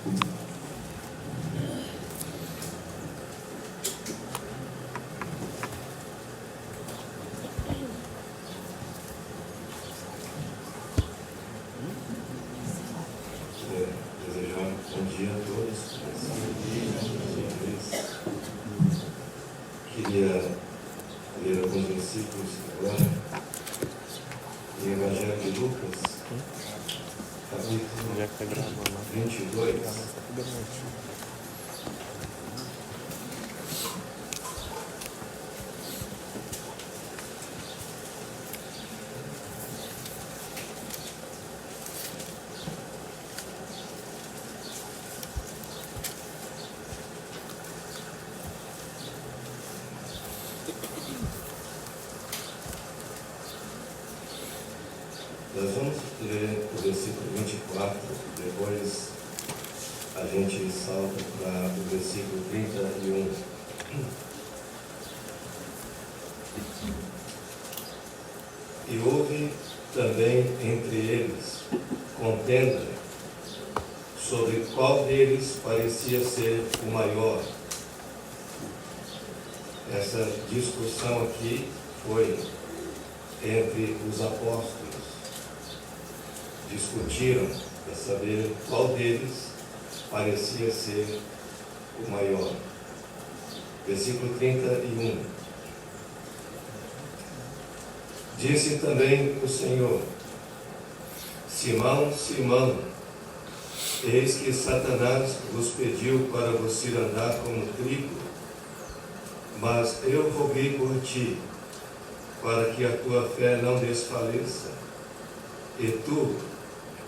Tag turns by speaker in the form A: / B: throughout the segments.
A: Desejar bom dia a todos. Queria ler alguns versículos agora do Evangelho de Lucas, capítulo 22. Nós vamos ler o versículo 24, depois a gente salta para o versículo 31. E houve também entre eles contenda sobre qual deles parecia ser o maior. Essa discussão aqui foi entre os apóstolos. Discutiram para saber qual deles parecia ser o maior. Versículo 31. Disse também o Senhor: Simão, Simão, eis que Satanás vos pediu para vos ir andar como trigo, mas eu roguei por ti, para que a tua fé não desfaleça. E tu,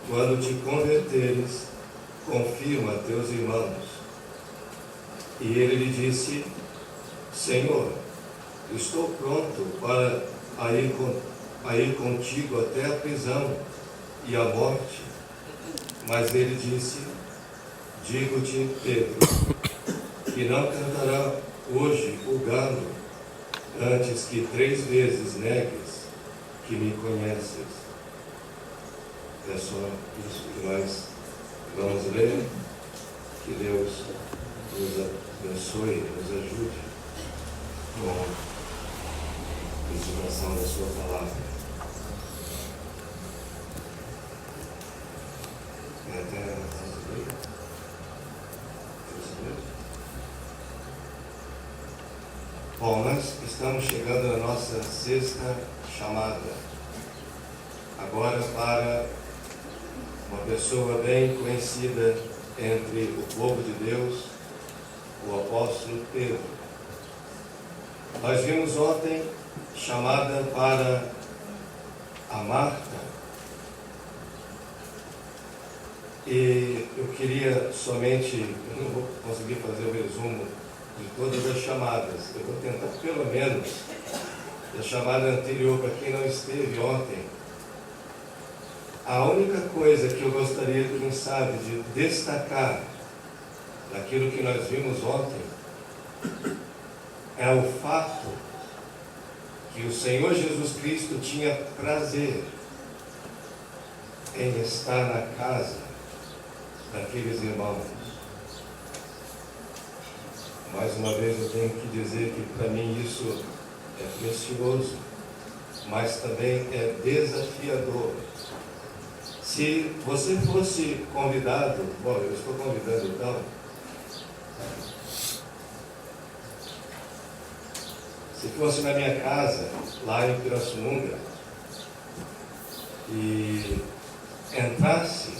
A: quando te converteres, confirma a teus irmãos. E ele lhe disse: Senhor, estou pronto para ir contigo até a prisão e a morte. Mas ele disse: Digo-te, Pedro, que não cantará hoje o galo, antes que 3 vezes negues que me conheces. É só isso que nós vamos ler. Que Deus nos abençoe, nos ajude com a inspiração da sua palavra. Bom, nós estamos chegando na nossa 6ª chamada. Agora para uma pessoa bem conhecida entre o povo de Deus, o apóstolo Pedro. Nós vimos ontem chamada para a Marta, e eu queria somente, eu não vou conseguir fazer o resumo de todas as chamadas, eu vou tentar pelo menos da chamada anterior, para quem não esteve ontem. A única coisa que eu gostaria, quem sabe, de destacar daquilo que nós vimos ontem é o fato que o Senhor Jesus Cristo tinha prazer em estar na casa daqueles irmãos. Mais uma vez eu tenho que dizer que para mim isso é precioso, mas também é desafiador. Se você fosse convidado, bom, eu estou convidando então, se fosse na minha casa, lá em Pirassununga, e entrasse,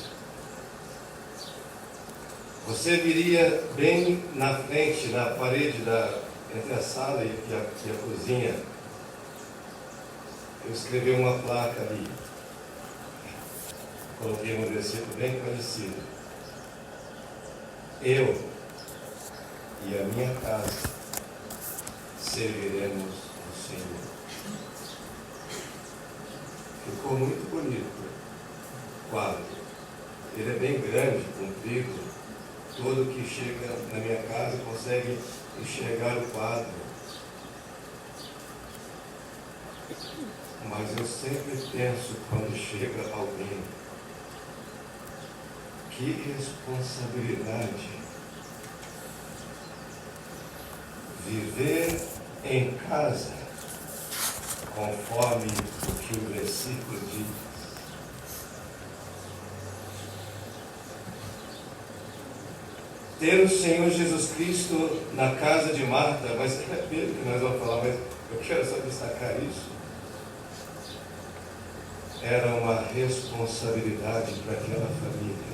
A: você viria bem na frente, na parede entre a sala e a cozinha. Eu escrevi uma placa ali. Coloquei um versículo bem conhecido. Eu e a minha casa serviremos o Senhor. Ficou muito bonito o quadro. Ele é bem grande, comprido. Todo que chega na minha casa consegue enxergar o quadro. Mas eu sempre penso, quando chega alguém Que responsabilidade viver em casa, conforme o que o versículo diz. Ter o Senhor Jesus Cristo na casa de Marta, mas é Pedro que nós vamos falar, mas eu quero só destacar isso. Era uma responsabilidade para aquela família.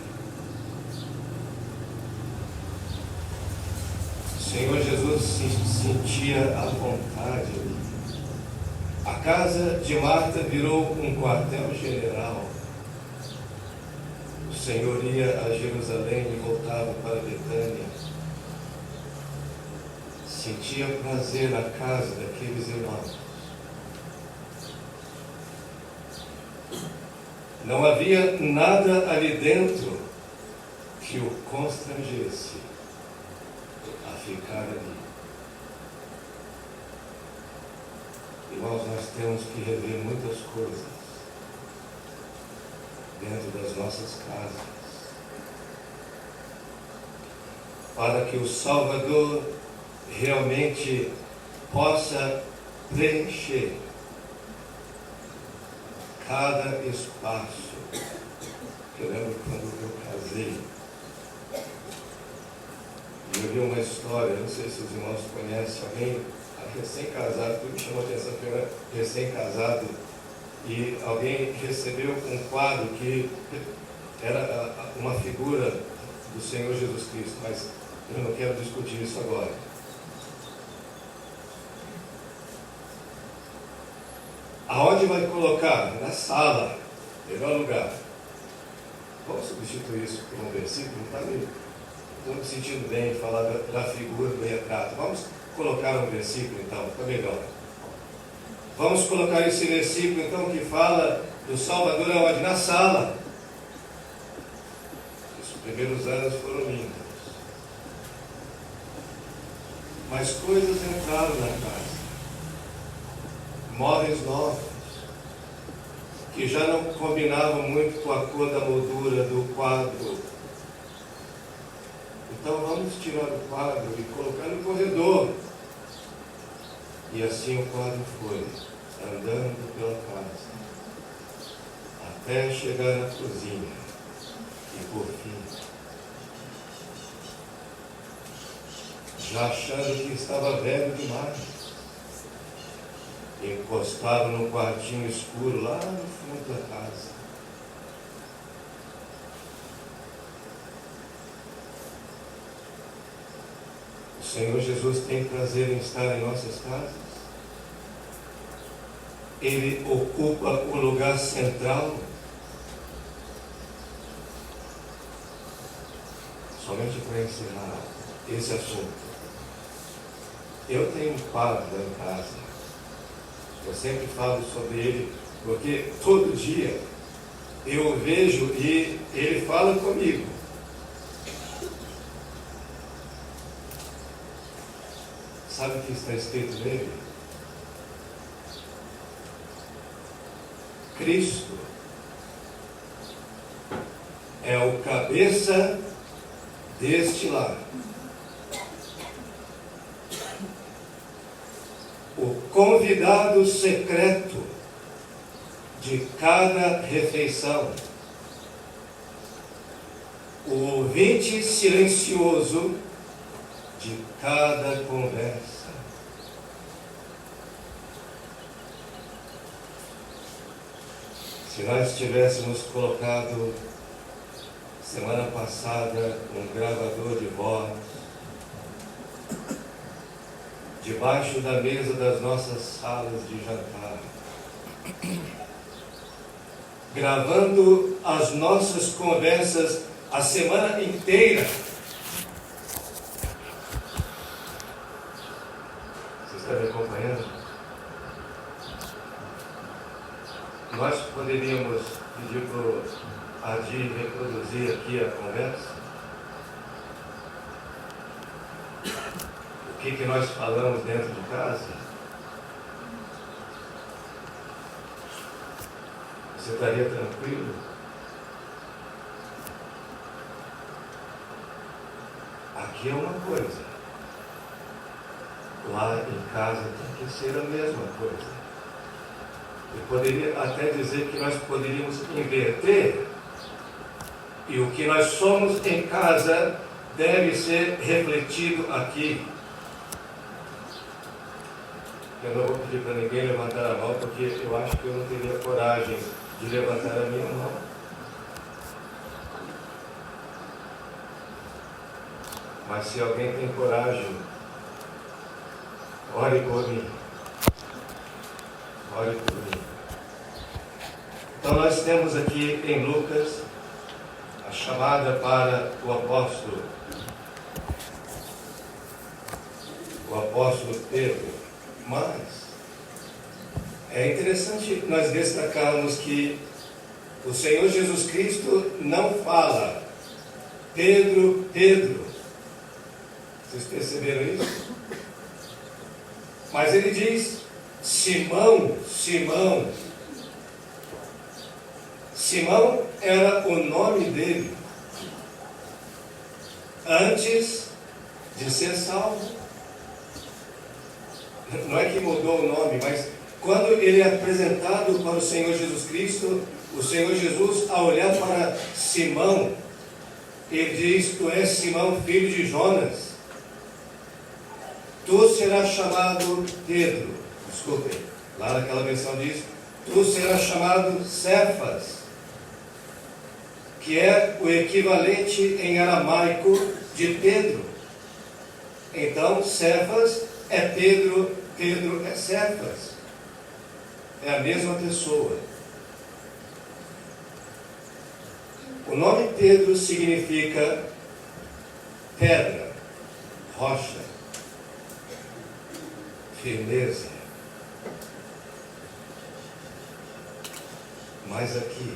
A: O Senhor Jesus se sentia à vontade ali. A casa de Marta virou um quartel-general. O Senhor ia a Jerusalém e voltava para Betânia. Sentia prazer na casa daqueles irmãos. Não havia nada ali dentro que o constrangesse a ficar ali. Irmãos, nós temos que rever muitas coisas dentro das nossas casas, para que o Salvador realmente possa preencher cada espaço. Eu lembro quando eu casei, e eu vi uma história, não sei se os irmãos conhecem alguém recém-casado, tudo me chamou a atenção que era recém-casado, e alguém recebeu um quadro que era uma figura do Senhor Jesus Cristo, mas eu não quero discutir isso agora. Aonde vai colocar? Na sala, melhor lugar. Vamos substituir isso por um versículo? Não estou me sentindo bem de falar da figura do retrato. Vamos colocar um versículo então, está melhor. Vamos colocar esse versículo então que fala do Salvador aonde? Na sala. Os primeiros anos foram lindos. Mas coisas entraram na casa. Móveis novos, que já não combinavam muito com a cor da moldura do quadro. Então vamos tirar o quadro e colocar no corredor. E assim o quadro foi, andando pela casa, até chegar na cozinha. E por fim, já achando que estava velho demais, encostado no quartinho escuro lá no fundo da casa. O Senhor Jesus tem prazer em estar em nossas casas. Ele ocupa o lugar central. Somente para encerrar esse assunto. Eu tenho um quadro lá em casa. Eu sempre falo sobre ele, porque todo dia eu o vejo e ele fala comigo. Sabe o que está escrito nele? Cristo é o cabeça deste lar. O convidado secreto de cada refeição. O ouvinte silencioso de cada conversa. Se nós tivéssemos colocado semana passada um gravador de voz debaixo da mesa das nossas salas de jantar, gravando as nossas conversas a semana inteira, está me acompanhando? Nós poderíamos pedir para o Adi reproduzir aqui a conversa? O que nós falamos dentro de casa? Você estaria tranquilo? aqui é uma coisa, lá em casa tem que ser a mesma coisa. Eu poderia até dizer que nós poderíamos inverter, e o que nós somos em casa deve ser refletido aqui. Eu não vou pedir para ninguém levantar a mão, porque eu acho que eu não teria coragem de levantar a minha mão. Mas se alguém tem coragem, ore por mim. Ore por mim. Então nós temos aqui em Lucas a chamada para o apóstolo Pedro. Mas é interessante nós destacarmos que o Senhor Jesus Cristo não fala Pedro, Pedro. Vocês perceberam isso? Mas ele diz Simão, Simão. Simão era o nome dele antes de ser salvo. Não é que mudou o nome, mas quando ele é apresentado para o Senhor Jesus Cristo, o Senhor Jesus, ao olhar para Simão, ele diz: tu és Simão, filho de Jonas, tu serás chamado Pedro. Desculpem, lá naquela versão diz: tu serás chamado Cefas, que é o equivalente em aramaico de Pedro. Então, Cefas é Pedro, Pedro é Cefas. É a mesma pessoa. O nome Pedro significa pedra, rocha, firmeza. Mas aqui,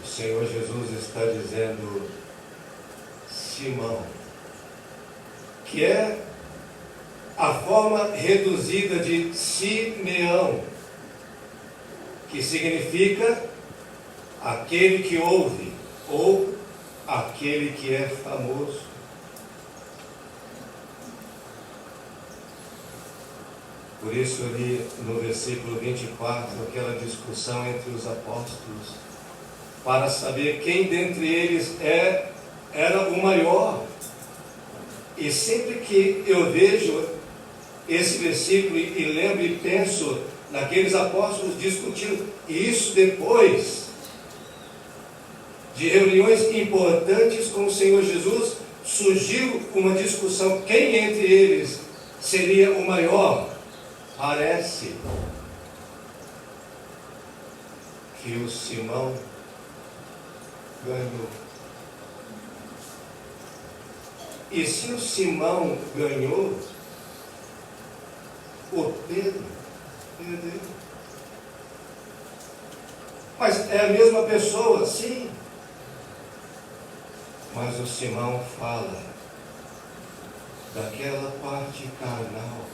A: o Senhor Jesus está dizendo Simão, que é a forma reduzida de Simeão, que significa aquele que ouve, ou aquele que é famoso. Por isso ali no versículo 24, aquela discussão entre os apóstolos, para saber quem dentre eles era o maior. E sempre que eu vejo esse versículo e lembro e penso naqueles apóstolos discutindo, e isso depois de reuniões importantes com o Senhor Jesus, surgiu uma discussão, quem entre eles seria o maior? Parece que o Simão ganhou. E se o Simão ganhou, o Pedro perdeu. Mas é a mesma pessoa, sim. Mas o Simão fala daquela parte carnal.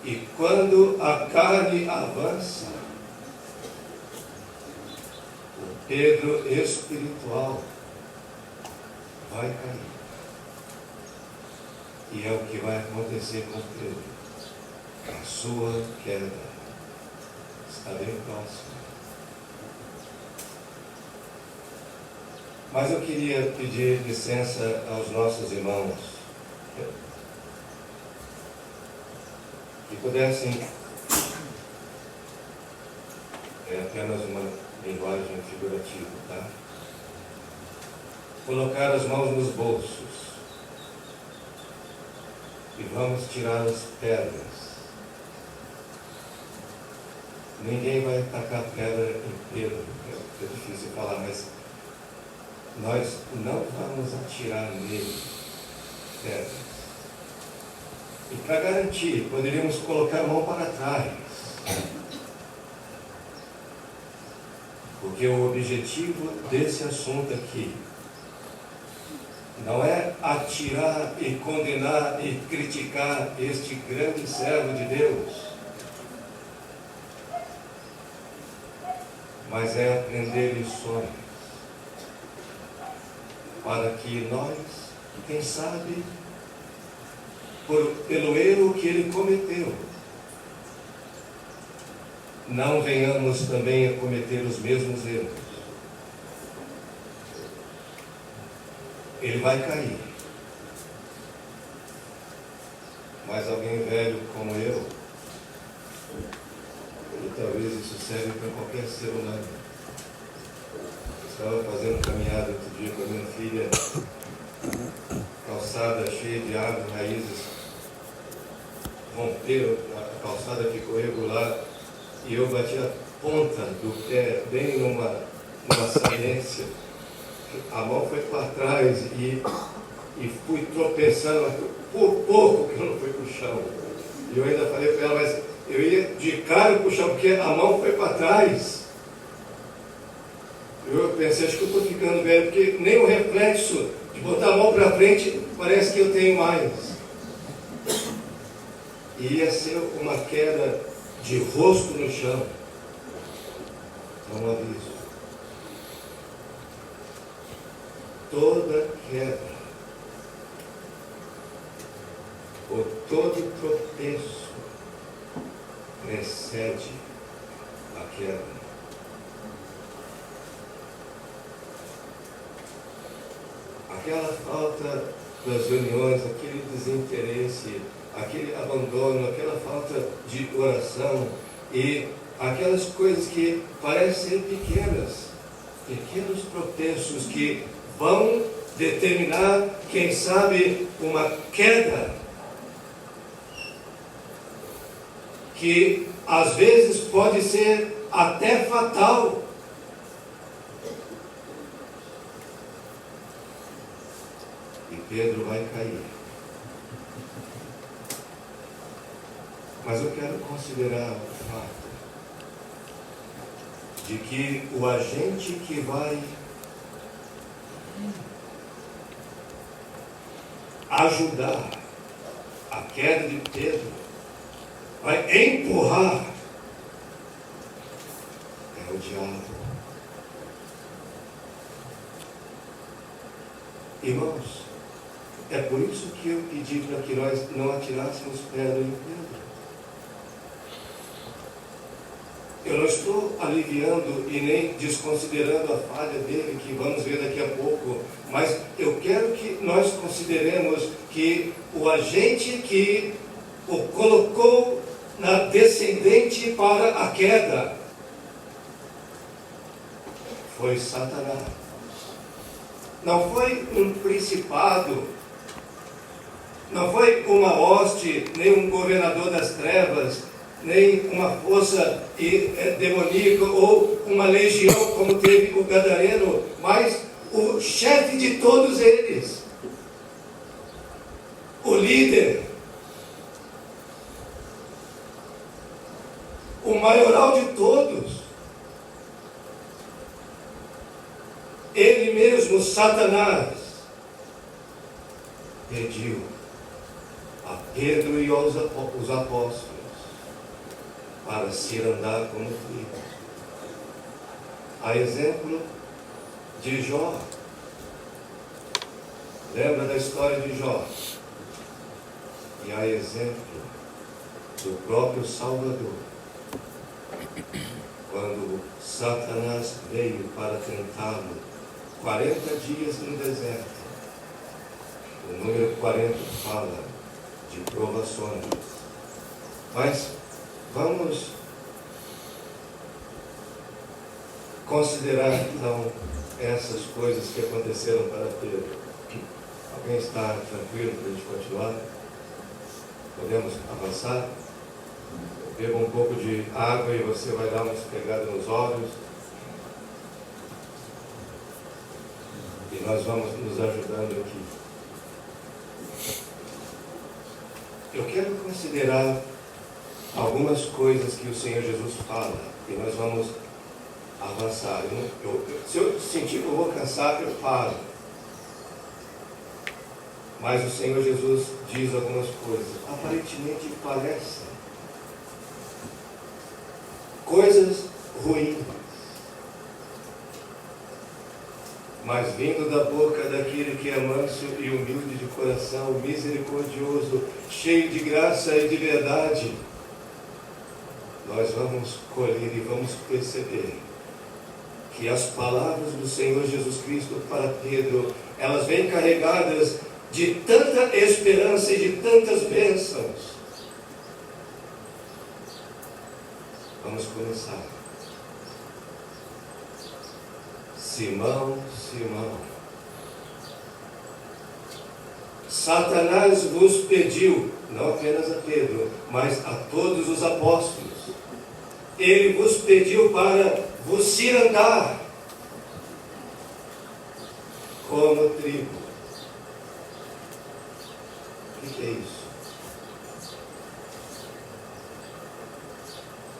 A: E quando a carne avança, o Pedro espiritual vai cair. E é o que vai acontecer com Pedro. A sua queda está bem próxima. Mas eu queria pedir licença aos nossos irmãos que pudessem, é apenas uma linguagem figurativa, tá? Colocar as mãos nos bolsos e vamos tirar as pedras. Ninguém vai tacar pedra em Pedro, é difícil falar, mas nós não vamos atirar nele pedras. E para garantir, poderíamos colocar a mão para trás. Porque o objetivo desse assunto aqui não é atirar e condenar e criticar este grande servo de Deus. mas é aprender lições, para que nós, quem sabe, pelo erro que ele cometeu, não venhamos também a cometer os mesmos erros. Ele vai cair. Mas alguém velho como eu, e talvez isso serve para qualquer ser humano. Estava fazendo caminhada outro dia com a minha filha, calçada cheia de árvores, raízes, romperam, a calçada ficou irregular, e eu bati a ponta do pé bem numa saliência. A mão foi para trás e fui tropeçando, por pouco que eu não fui para o chão. E eu ainda falei para ela, mas eu ia de cara para o chão, porque a mão foi para trás. Eu pensei, acho que eu estou ficando velho, porque nem o reflexo de botar a mão para frente parece que eu tenho mais. E ia ser uma queda de rosto no chão. É um aviso. Toda queda, ou todo tropeço, precede a queda. Aquela falta das reuniões, aquele desinteresse, aquele abandono, aquela falta de oração e aquelas coisas que parecem ser pequenos tropeços que vão determinar, quem sabe, uma queda que às vezes pode ser até fatal. E Pedro vai cair. Mas eu quero considerar o fato de que o agente que vai ajudar a queda de Pedro, vai empurrar, é o diabo. Irmãos, é por isso que eu pedi para que nós não atirássemos pedra em Pedro. Eu não estou aliviando e nem desconsiderando a falha dele, que vamos ver daqui a pouco, mas eu quero que nós consideremos que o agente que o colocou na descendente para a queda foi Satanás. Não foi um principado, não foi uma hoste, nem um governador das trevas, nem uma força demoníaca ou uma legião como teve o gadareno, mas o chefe de todos eles, o líder, o maioral de todos, ele mesmo, Satanás, pediu a Pedro e aos apóstolos para se andar como filhos. A exemplo de Jó. Lembra da história de Jó? E a exemplo do próprio Salvador, quando Satanás veio para tentá-lo 40 dias no deserto. O número 40 fala de provações. Mas vamos considerar então essas coisas que aconteceram para Pedro. Alguém está tranquilo para a gente continuar? Podemos avançar? Beba um pouco de água e você vai dar uma pegada nos olhos. E nós vamos nos ajudando aqui. Eu quero considerar algumas coisas que o Senhor Jesus fala, e nós vamos avançar. Se eu sentir que eu vou cansar, eu paro. Mas o Senhor Jesus diz algumas coisas, aparentemente parecem coisas ruins, mas vindo da boca daquele que é manso e humilde de coração, misericordioso, cheio de graça e de verdade, nós vamos colher e vamos perceber que as palavras do Senhor Jesus Cristo para Pedro, elas vêm carregadas de tanta esperança e de tantas bênçãos. Vamos começar. Simão, Simão, Satanás vos pediu, não apenas a Pedro, mas a todos os apóstolos, ele vos pediu para vos cirandar como trigo. O que é isso?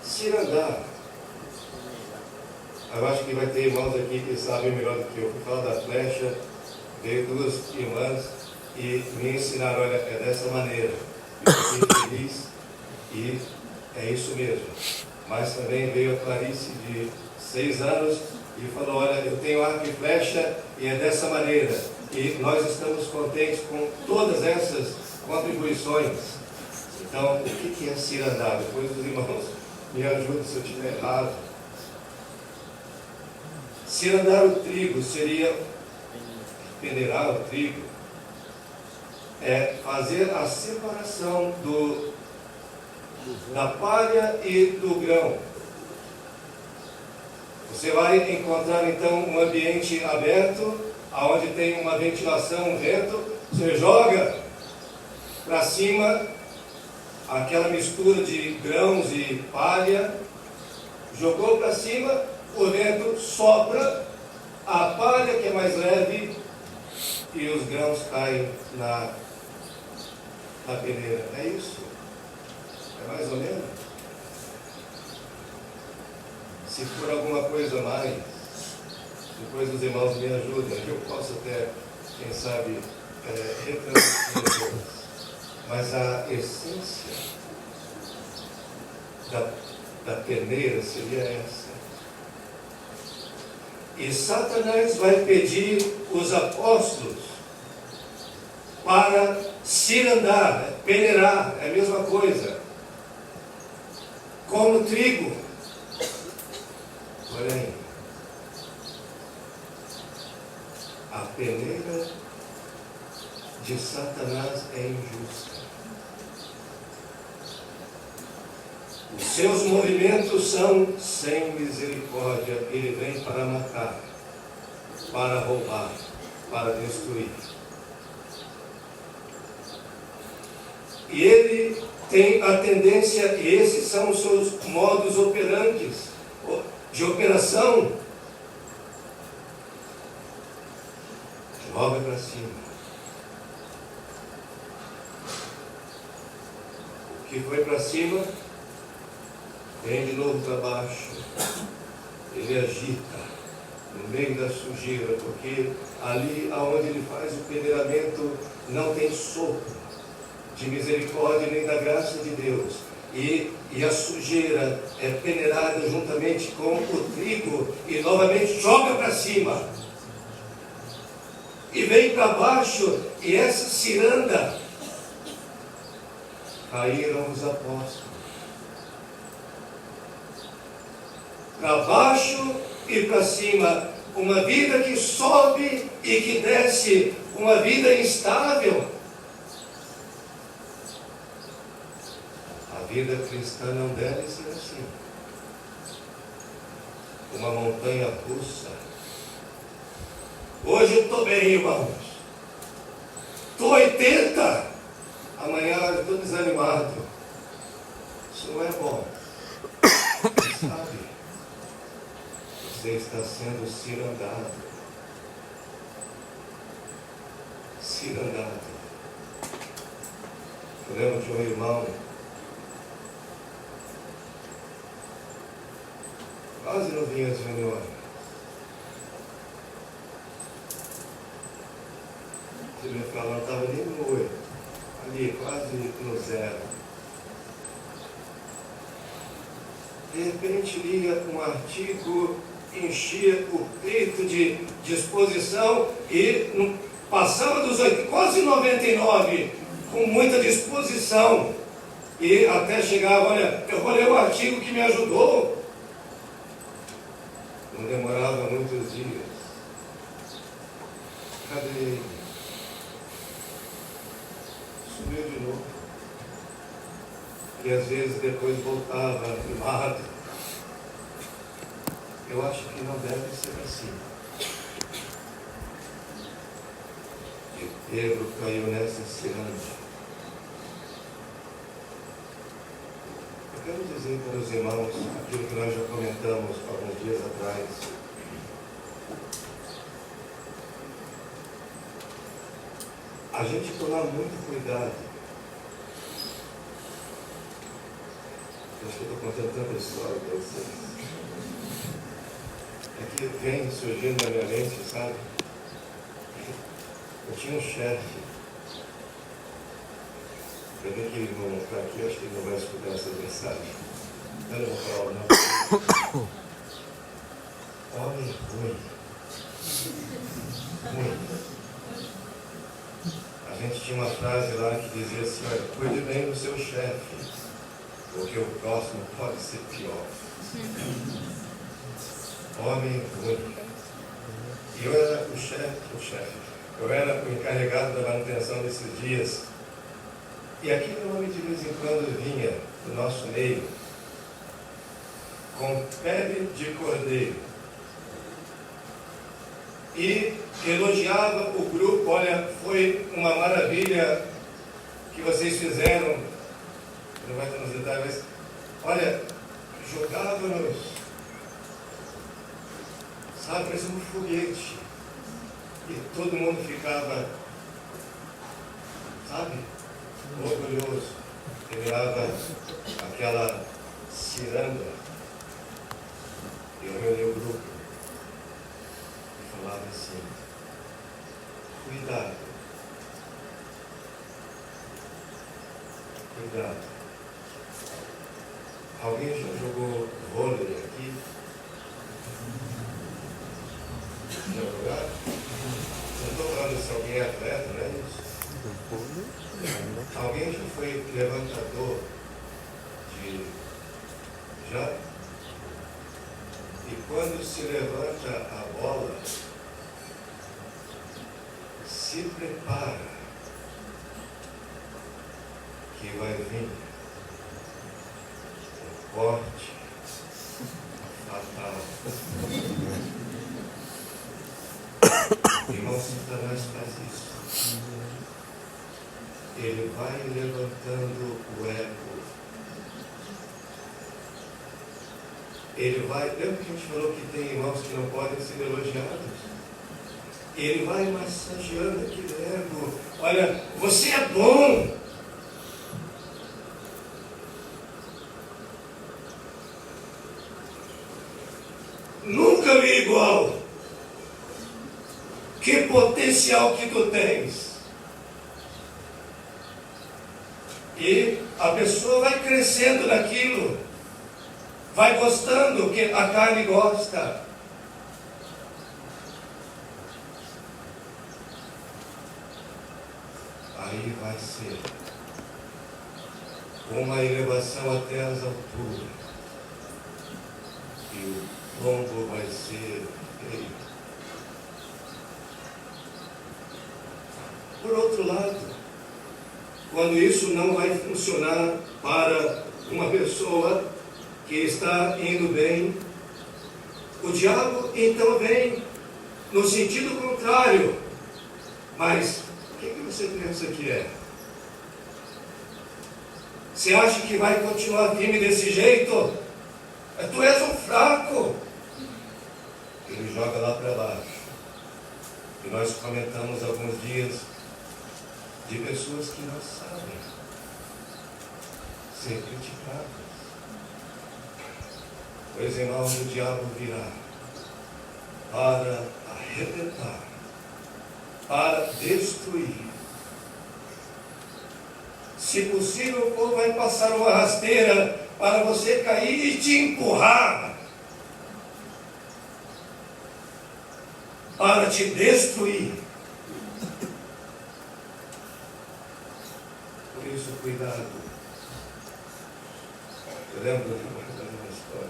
A: Cirandar. Eu acho que vai ter irmãos aqui que sabem melhor do que eu. Por falar da flecha, veio duas irmãs e me ensinaram, olha, é dessa maneira. Eu fiquei feliz e é isso mesmo. Mas também veio a Clarice de 6 anos e falou, olha, eu tenho arco e flecha e é dessa maneira. E nós estamos contentes com todas essas contribuições. Então, o que é cirandar? Depois os irmãos me ajudem se eu estiver errado. Cirandar o trigo seria, peneirar o trigo, é fazer a separação da palha e do grão. Você vai encontrar então um ambiente aberto, onde tem uma ventilação, um vento, você joga para cima aquela mistura de grãos e palha, jogou para cima, o vento sopra, a palha que é mais leve e os grãos caem na peneira. É isso? É mais ou menos? Se for alguma coisa mais, depois os irmãos me ajudem, eu posso até, quem sabe, retransitir. Mas a essência da peneira seria essa. E Satanás vai pedir os apóstolos para cirandar, peneirar, é a mesma coisa, como trigo. Porém, a peneira de Satanás é injusta. Os seus movimentos são sem misericórdia. Ele vem para matar, para roubar, para destruir. E ele tem a tendência, e esses são os seus modus operandi de operação. Joga para cima. O que foi para cima, vem de novo para baixo. Ele agita no meio da sujeira, porque ali aonde ele faz o peneiramento não tem sopro de misericórdia nem da graça de Deus. E a sujeira é peneirada juntamente com o trigo e novamente joga para cima. E vem para baixo, e essa ciranda caíram os apóstolos. Para baixo e para cima, uma vida que sobe e que desce, uma vida instável. A vida cristã não deve ser assim. Uma montanha russa. Hoje eu estou bem, irmãos. Estou 80. Amanhã eu estou desanimado. Isso não é bom. Você sabe? Você está sendo cirandado. Cirandado. Eu lembro de um irmão, quase não vinha às reuniões. Ele me falou, não estava nem no 8, ali, quase no 0. De repente lia um artigo enchia o peito de disposição e passava dos quase 99 com muita disposição. E até chegava, olha, eu vou ler o artigo que me ajudou. Não demorava muitos dias. Cadê ele? Sumiu de novo. E às vezes depois voltava animado. Eu acho que não deve ser assim. E Pedro caiu nessa ciranda. Eu quero dizer para os irmãos aquilo que nós já comentamos alguns dias atrás. A gente tomar muito cuidado. Eu acho que eu estou contando tanta história para vocês. É que vem surgindo na minha mente, sabe? Eu tinha um chefe. Eu nem que ele não está aqui, acho que ele não vai escutar essa mensagem. Eu não vou falar o nome. Homem ruim. Ruim. A gente tinha uma frase lá que dizia assim, olha, cuide bem do seu chefe, porque o próximo pode ser pior. Homem ruim. E eu era o chefe. Eu era o encarregado da manutenção desses dias. E aquele homem de vez em quando vinha do nosso meio com pele de cordeiro e elogiava o grupo. Olha, foi uma maravilha que vocês fizeram, não vai ter nos detalhes, mas olha, jogava-nos, sabe, parece um foguete, e todo mundo ficava, sabe, orgulhoso. Terminava aquela ciranda. Eu reuni o grupo e falava assim, cuidado, cuidado. Alguém já jogou vôlei aqui? Já jogaram? Não estou falando se alguém é atleta, não é isso? Alguém já foi levantador de já? E quando se levanta a bola, se prepara que vai vir um corte fatal. Irmão, Satanás faz isso. Ele vai levantando o ego. Ele vai, lembra que a gente falou que tem irmãos que não podem ser elogiados? Ele vai massageando aquele ego. Olha, você é bom. Nunca vi igual. Que potencial que tu tens. E a pessoa vai crescendo naquilo, vai gostando, que a carne gosta. Aí vai ser uma elevação até as alturas. E o tombo vai ser feito. Por outro lado, quando isso não vai funcionar para uma pessoa que está indo bem, o diabo então vem no sentido contrário. Mas o que você pensa que é? Você acha que vai continuar firme desse jeito? Tu és um fraco. Ele joga lá para baixo. E nós comentamos alguns dias de pessoas que não sabem ser criticadas. Pois, irmãos, o diabo virá para arrebentar, para destruir. Se possível, ou vai passar uma rasteira para você cair e te empurrar. para te destruir. Por isso, cuidado. Eu lembro de uma história.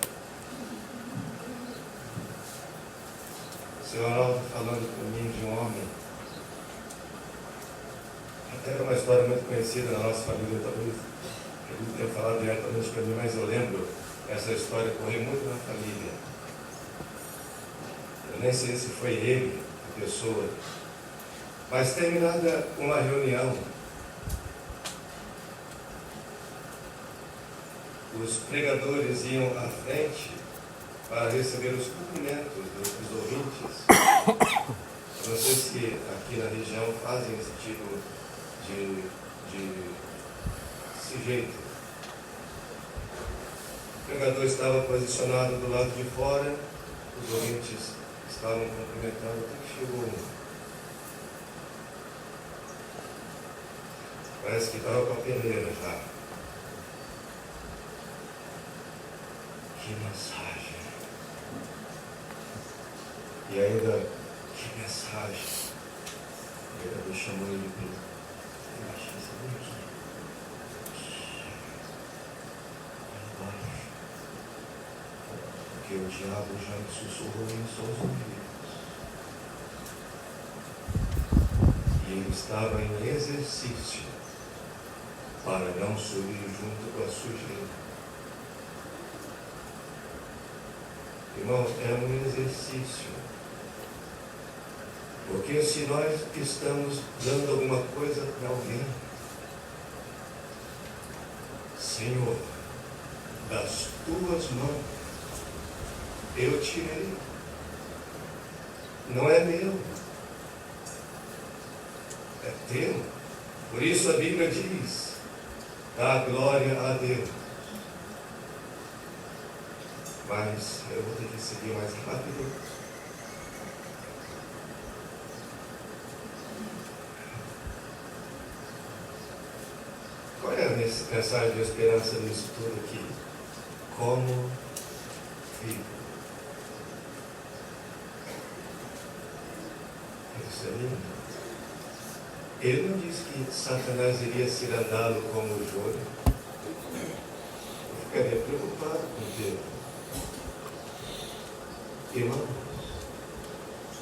A: O senhor Arnaldo falando para mim de um homem. Era uma história muito conhecida na nossa família, talvez eu não tenha falado diretamente para mim, mas eu lembro essa história correu muito na família. Eu nem sei se foi ele, a pessoa, mas terminada uma reunião, os pregadores iam à frente para receber os cumprimentos dos ouvintes. Eu não sei se aqui na região fazem esse tipo desse jeito. O pregador estava posicionado do lado de fora, os ouvintes estavam cumprimentando, até que chegou um. Parece que estava com a peneira já. Que mensagem! E ainda, que mensagem! O pregador chamou ele para porque o diabo já me sussurrou em seus ouvidos. E ele estava em exercício para não subir junto com a sujeira. Irmão, é um exercício. Porque se nós estamos dando alguma coisa para alguém, Senhor, das tuas mãos eu tirei. Não é meu, é teu. Por isso a Bíblia diz: dá glória a Deus. Mas eu vou ter que seguir mais rápido. Qual é a mensagem de esperança nisso tudo aqui? Como vivo. Isso é lindo. Ele não disse que Satanás iria cirandá-lo como o joio. Eu ficaria preocupado com o Deus. Irmãos,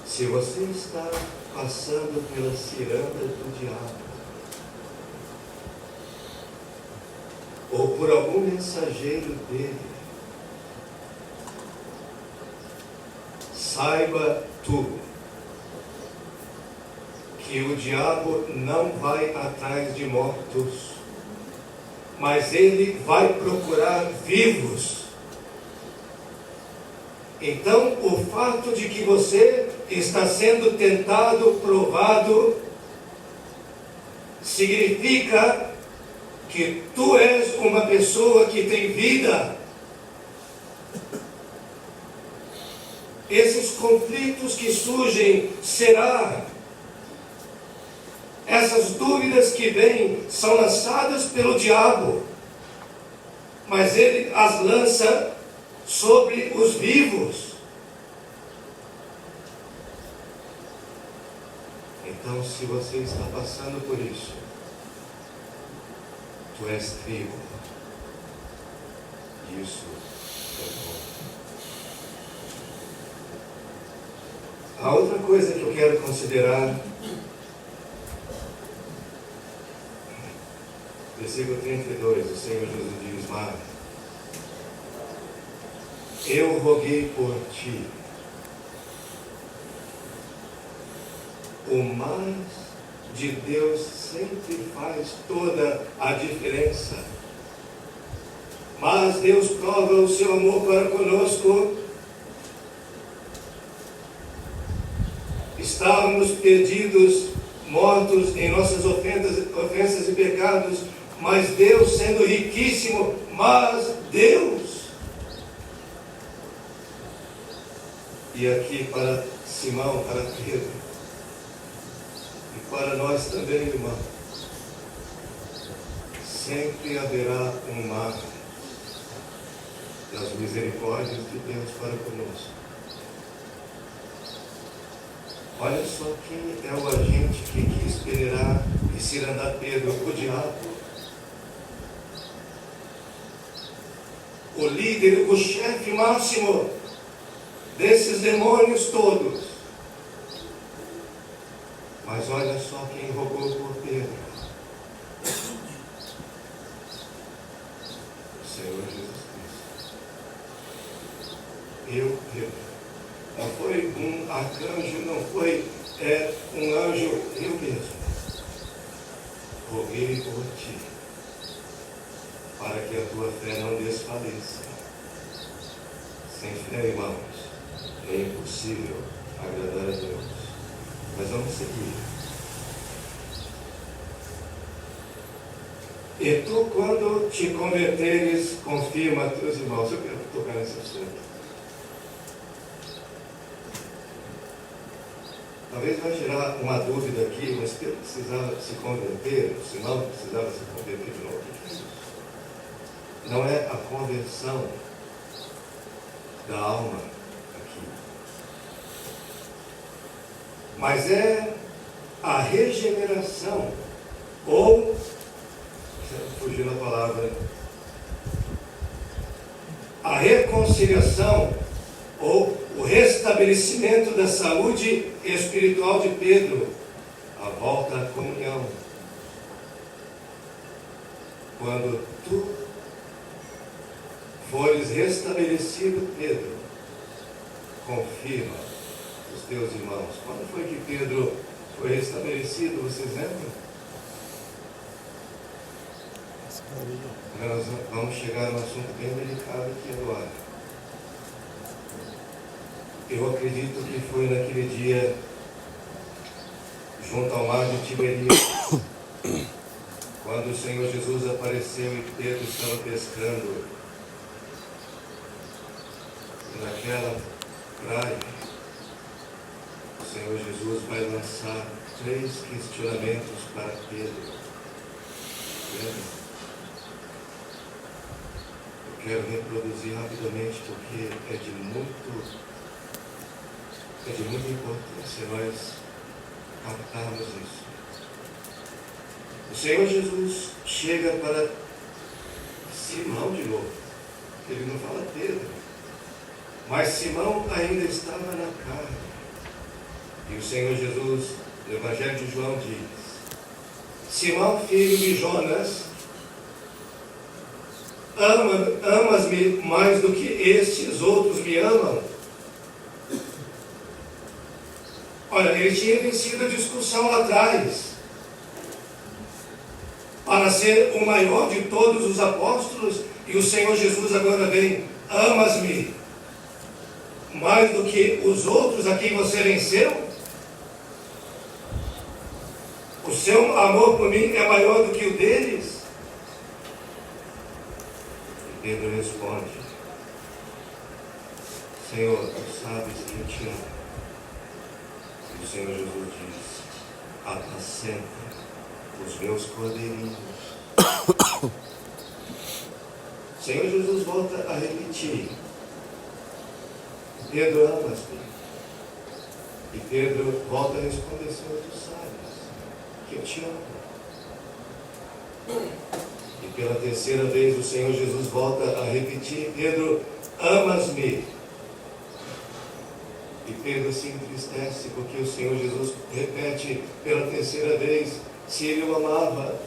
A: se você está passando pela ciranda do diabo, ou por algum mensageiro dele, saiba tu que o diabo não vai atrás de mortos, mas ele vai procurar vivos. Então, o fato de que você está sendo tentado, provado, significa que tu és uma pessoa que tem vida. Esses conflitos que surgem, essas dúvidas que vêm, são lançadas pelo diabo, mas ele as lança sobre os vivos. Então, se você está passando por isso, tu és trigo. Isso é bom. A outra coisa que eu quero considerar, versículo 32, o Senhor Jesus diz: mas eu roguei por ti. O mais de Deus sempre faz toda a diferença. Mas Deus prova o seu amor para conosco. Estávamos perdidos, mortos em nossas ofensas e pecados, mas Deus, sendo riquíssimo, mas Deus. E aqui para Simão, para Pedro, e para nós também, irmão, sempre haverá um mar das misericórdias de Deus para conosco. Olha só quem é o agente que quis peneirar e cirandar Pedro, o diabo. O líder, o chefe máximo desses demônios todos. Mas olha só quem rogou por Pedro. O Senhor Jesus Cristo. Pedro. Não foi um arcanjo, não foi um anjo, eu mesmo. Roguei por ti, para que a tua fé não desfaleça. Sem fé, irmãos, é impossível agradar a Deus. Mas vamos seguir. E tu, quando te converteres, confirma a teus irmãos. Eu quero tocar nesse assunto. Talvez vai gerar uma dúvida aqui, mas Pedro precisava se converter, o Simão precisava se converter de novo. O que é isso? Não é a conversão da alma aqui, mas é a regeneração, ou, fugindo a palavra, a reconciliação, ou o restabelecimento da saúde espiritual de Pedro, a volta à comunhão. Quando tu fores restabelecido, Pedro, confirma os teus irmãos. Quando foi que Pedro foi restabelecido? Vocês lembram? Nós vamos chegar num assunto bem delicado aqui agora. Eu acredito que foi naquele dia, junto ao mar de Tiberíades, quando o Senhor Jesus apareceu e Pedro estava pescando. E naquela praia, o Senhor Jesus vai lançar 3 questionamentos para Pedro. Lembra? Eu quero reproduzir rapidamente porque é de muita importância nós captarmos isso. O Senhor Jesus chega para Simão de novo. Ele não fala Pedro, mas Simão ainda estava na carne. E o Senhor Jesus, no Evangelho de João, diz: Simão, filho de Jonas, amas-me mais do que estes outros me amam? Olha, ele tinha vencido a discussão lá atrás. Para ser o maior de todos os apóstolos, e o Senhor Jesus agora vem: amas-me mais do que os outros a quem você venceu? O seu amor por mim é maior do que o deles? E Pedro responde: Senhor, tu sabes que eu te amo. E o Senhor Jesus diz: apacenta os meus cordeirinhos. O Senhor Jesus volta a repetir: Pedro, amas-me. E Pedro volta a responder: Senhor, tu sabes que eu te amo. E pela terceira vez o Senhor Jesus volta a repetir: Pedro, amas-me. E Pedro se entristece porque o Senhor Jesus repete pela terceira vez se ele o amava.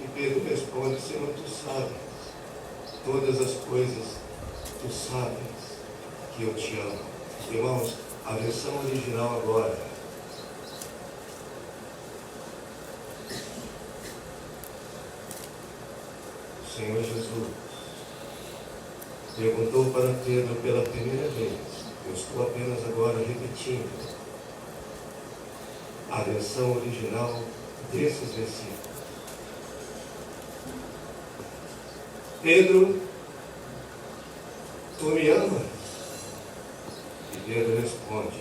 A: E Pedro responde: Senhor, tu sabes todas as coisas, tu sabes que eu te amo. Irmãos, a versão original agora: o Senhor Jesus perguntou para Pedro pela primeira vez. Eu estou apenas agora repetindo a versão original desses versículos. Pedro, tu me amas? E Pedro responde: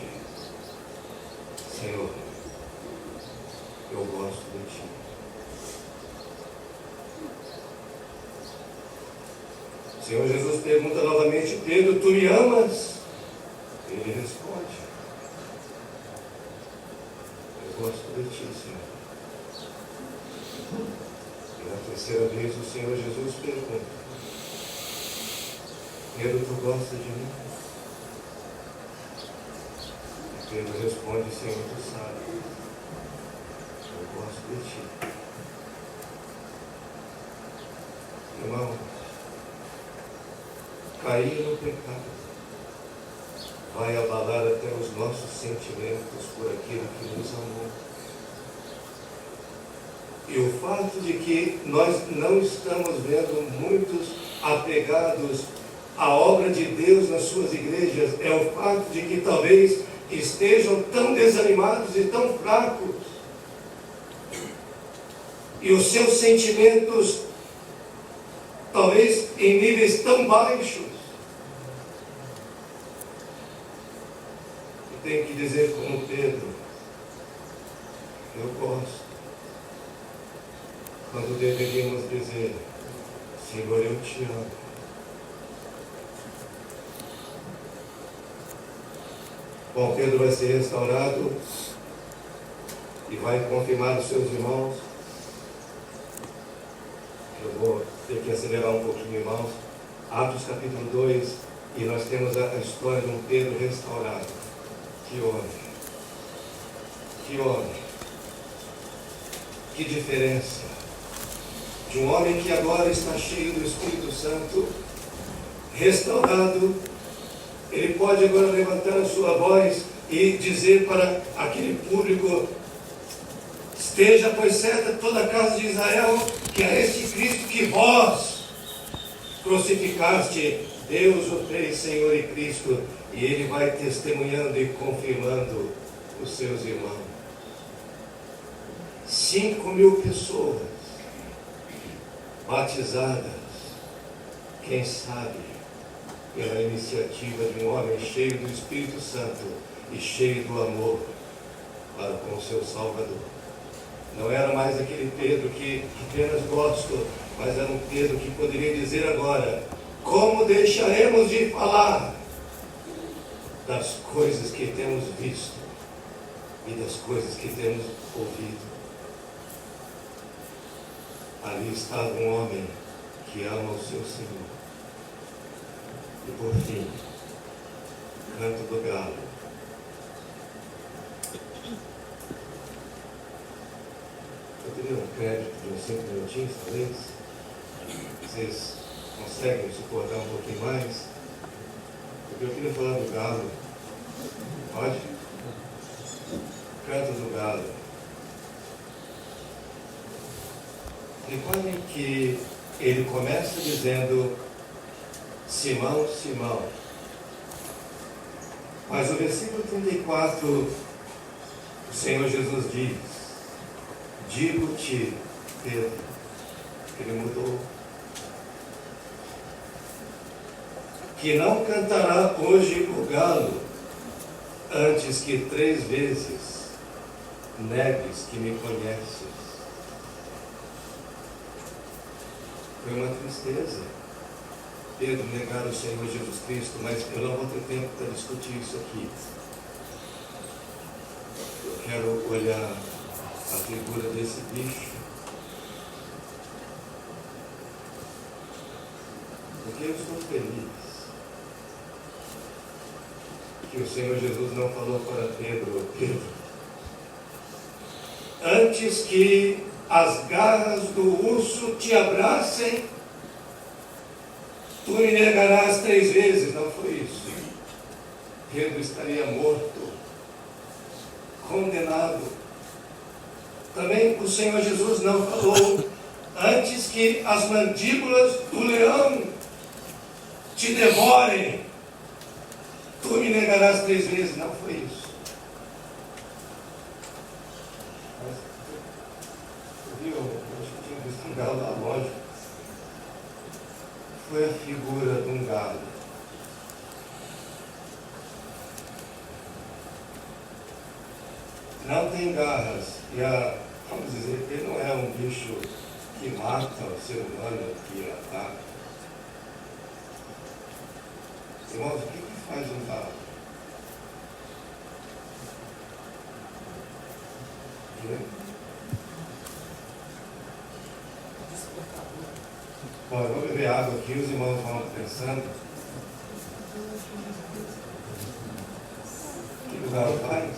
A: Senhor, eu gosto de ti. O Senhor Jesus pergunta novamente: Pedro, tu me amas? Ele responde: terceira vez o Senhor Jesus pergunta: Pedro, tu gosta de mim? E Pedro responde: Senhor, tu sabe, eu gosto de ti. Irmão, cair no pecado vai abalar até os nossos sentimentos por aquilo que nos amou. E o fato de que nós não estamos vendo muitos apegados à obra de Deus nas suas igrejas é o fato de que talvez estejam tão desanimados e tão fracos. E os seus sentimentos talvez em níveis tão baixos. E tem que dizer como Pedro: eu gosto. Quando deveríamos dizer: Senhor, eu te amo. Bom, Pedro vai ser restaurado e vai confirmar os seus irmãos. Eu vou ter que acelerar um pouquinho, irmãos. Atos capítulo 2, e nós temos a história de um Pedro restaurado. Que homem! Que homem! Que diferença! De um homem que agora está cheio do Espírito Santo, restaurado, ele pode agora levantar a sua voz e dizer para aquele público: esteja, pois, certa toda a casa de Israel, que é este Cristo que vós crucificaste, Deus o fez Senhor e Cristo. E ele vai testemunhando e confirmando os seus irmãos. 5.000 pessoas batizadas, quem sabe, pela iniciativa de um homem cheio do Espírito Santo e cheio do amor para com o seu Salvador. Não era mais aquele Pedro que apenas gosto, mas era um Pedro que poderia dizer agora: como deixaremos de falar das coisas que temos visto e das coisas que temos ouvido? Ali estava um homem que ama o seu Senhor. E por fim, canto do galo. Eu teria um crédito de uns 5 minutinhos, talvez. Vocês conseguem suportar um pouquinho mais? Porque eu queria falar do galo. Pode? Canto do galo. Reparem que ele começa dizendo: Simão, Simão. Mas o versículo 34, o Senhor Jesus diz: digo-te, Pedro. Ele mudou. Que não cantará hoje o galo, antes que 3 vezes negues que me conheces. Foi uma tristeza Pedro negar o Senhor Jesus Cristo, mas eu não vou ter tempo para discutir isso aqui. Eu quero olhar a figura desse bicho, porque eu estou feliz que o Senhor Jesus não falou para Pedro: Pedro, antes que as garras do urso te abracem, tu me negarás 3 vezes. Não foi isso. Pedro estaria morto, condenado. Também o Senhor Jesus não falou: antes que as mandíbulas do leão te devorem, tu me negarás 3 vezes. Não foi isso. Eu acho que tinha visto um galo lá longe. Foi a figura de um galo. Não tem garras. E vamos dizer que ele não é um bicho que mata o ser humano, que ataca. Irmãos, o que faz um galo? Bom, eu vou beber água aqui, os irmãos vão pensando. Que lugar faz?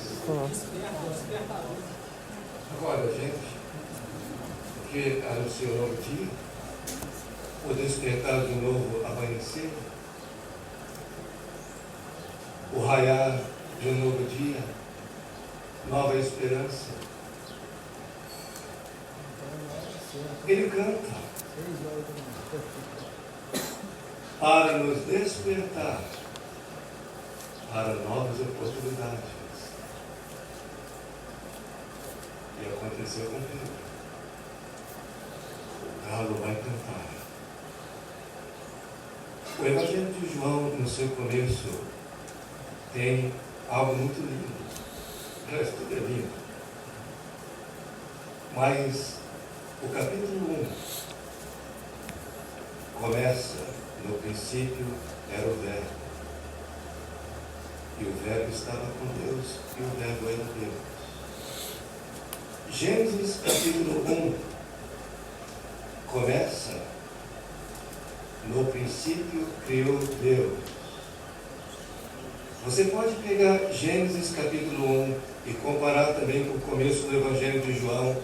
A: Agora, gente, porque anunciou um novo dia, o despertar de um novo amanhecer, o raiar de um novo dia, nova esperança. Ele canta para nos despertar para novas oportunidades. E aconteceu com Pedro. O galo vai cantar. O Evangelho de João, no seu começo, tem algo muito lindo. O resto tudo é lindo. Mas o capítulo 1 começa, no princípio era o Verbo. E o Verbo estava com Deus, e o Verbo era Deus. Gênesis capítulo 1 começa, no princípio criou Deus. Você pode pegar Gênesis capítulo 1 e comparar também com o começo do Evangelho de João,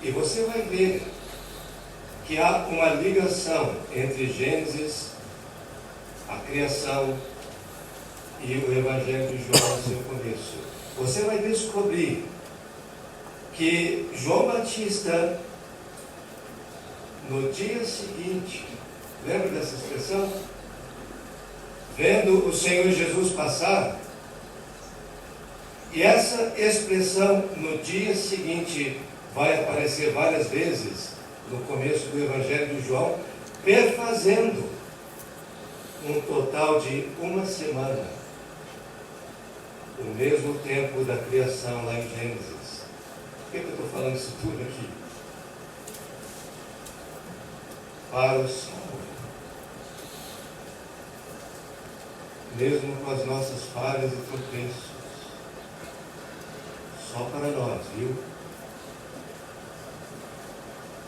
A: e você vai ver que há uma ligação entre Gênesis, a criação, e o Evangelho de João no seu começo. Você vai descobrir que João Batista, no dia seguinte, lembra dessa expressão? Vendo o Senhor Jesus passar, e essa expressão no dia seguinte vai aparecer várias vezes no começo do Evangelho de João, perfazendo um total de uma semana, o mesmo tempo da criação lá em Gênesis. Por que eu estou falando isso tudo aqui? Para o salvo, mesmo com as nossas falhas e tropeços, só para nós, viu?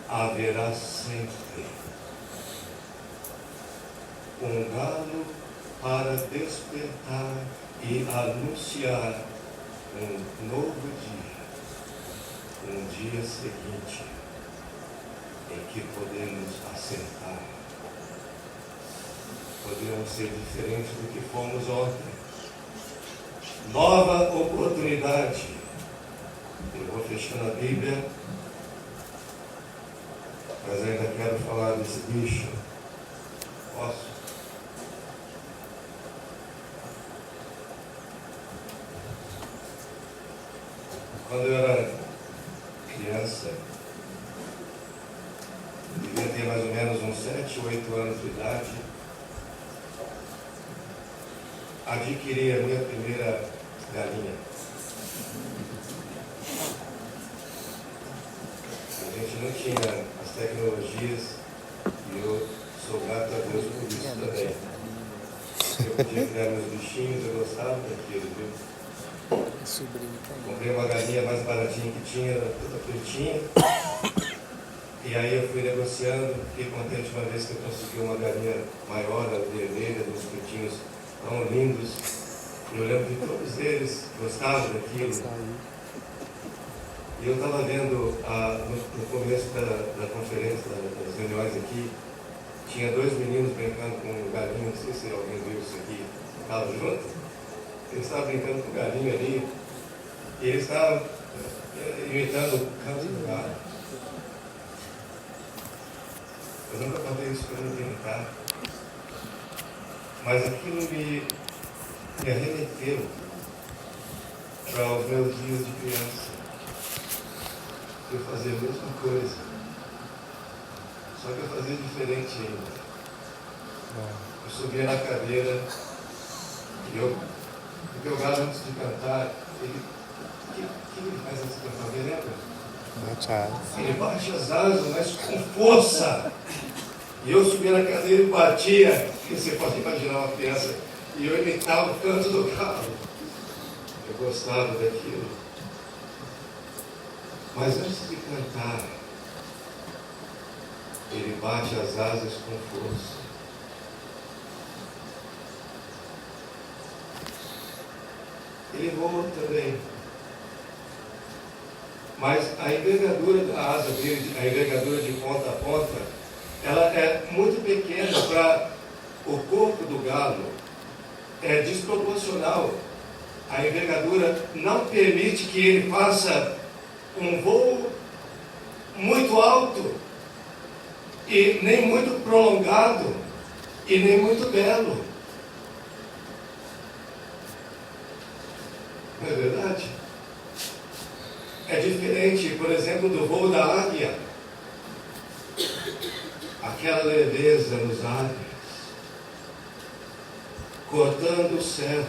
A: Haverá sempre um galo para despertar e anunciar um novo dia, um dia seguinte, em que podemos acertar, podemos ser diferentes do que fomos ontem. Nova oportunidade. Eu vou fechando a Bíblia, mas ainda quero falar desse bicho. Posso? Quando eu era criança, devia ter mais ou menos uns 7, 8 anos de idade, adquiri a minha primeira galinha. A gente não tinha as tecnologias e eu sou grato a Deus por isso também. Eu podia criar meus bichinhos, eu gostava daquilo, viu? Comprei uma galinha mais baratinha que tinha, toda pretinha. E aí eu fui negociando, fiquei contente uma vez que eu consegui uma galinha maior, vermelha, dos pintinhos tão lindos. E eu lembro que todos eles gostavam daquilo. E eu estava vendo no começo da conferência, das reuniões aqui, tinha 2 meninos brincando com galinha, não sei se alguém viu isso aqui, estava junto. Eles estavam brincando com galinha ali, e eles estavam imitando o canto do galo. Eu nunca contei isso para ninguém, tá? Mas aquilo me arremeteu para os meus dias de criança. Eu fazia a mesma coisa, só que eu fazia diferente ainda. Eu subia na cadeira e porque o galo, antes de cantar, o que ele faz antes de cantar? Alguém lembra? Ele bate as asas, mas com força. E eu subia na cadeira e batia. E você pode imaginar uma criança. E eu imitava o canto do galo. Eu gostava daquilo. Mas antes de cantar, ele bate as asas com força. Ele voa também. Mas a envergadura da asa dele, a envergadura de ponta a ponta, ela é muito pequena para o corpo do galo. É desproporcional. A envergadura não permite que ele faça um voo muito alto, e nem muito prolongado, e nem muito belo. Não é verdade? É diferente, por exemplo, do voo da águia. Aquela leveza nos ares, cortando o céu.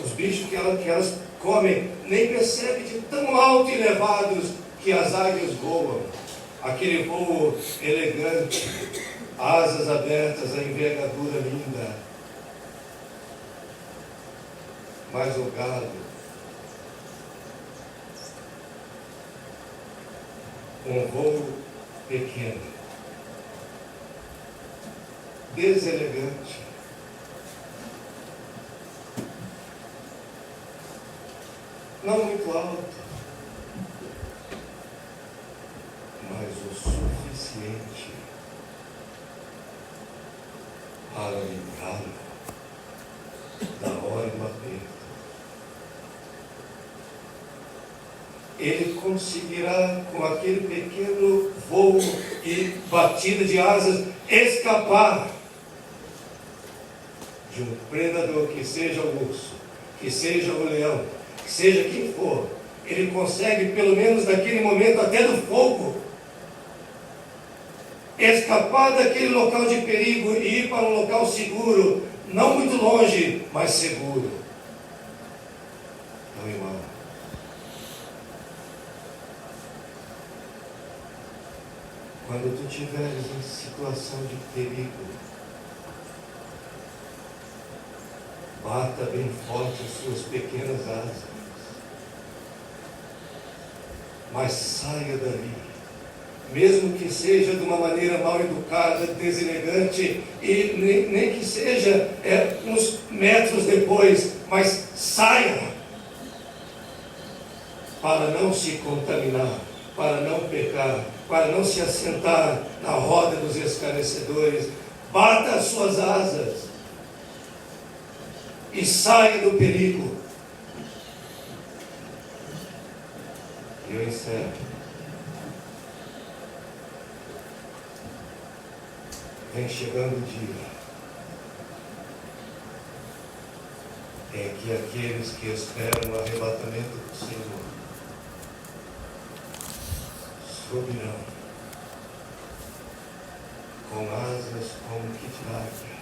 A: Os bichos que elas comem nem percebem de tão alto e elevados que as águias voam. Aquele voo elegante, asas abertas, a envergadura linda. Mas o galo, um voo pequeno, deselegante, não muito alto, mas o suficiente para livrá-lo da hora do aperto. Ele conseguirá, com aquele pequeno voo e batida de asas, escapar de um predador, que seja o urso, que seja o leão, que seja quem for. Ele consegue, pelo menos naquele momento, até do fogo, escapar daquele local de perigo e ir para um local seguro, não muito longe, mas seguro. Então, irmão, quando tu estiveres em situação de perigo, bata bem forte as suas pequenas asas, mas saia dali, mesmo que seja de uma maneira mal educada, deselegante, e nem que seja uns metros depois, mas saia, para não se contaminar, para não pecar, para não se assentar na roda dos escarnecedores. Bata as suas asas e saia do perigo. E eu encerro. Vem chegando o dia em que aqueles que esperam o arrebatamento do Senhor subirão com asas como que de águias,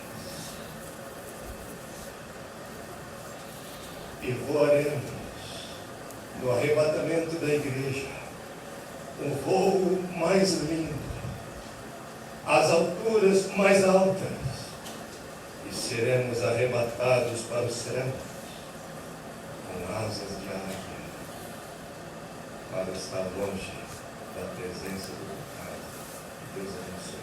A: e voaremos no arrebatamento da igreja, um voo mais lindo, às alturas mais altas, e seremos arrebatados para o céu com asas de águia, para estar longe da presença do pecado. Deus abençoe.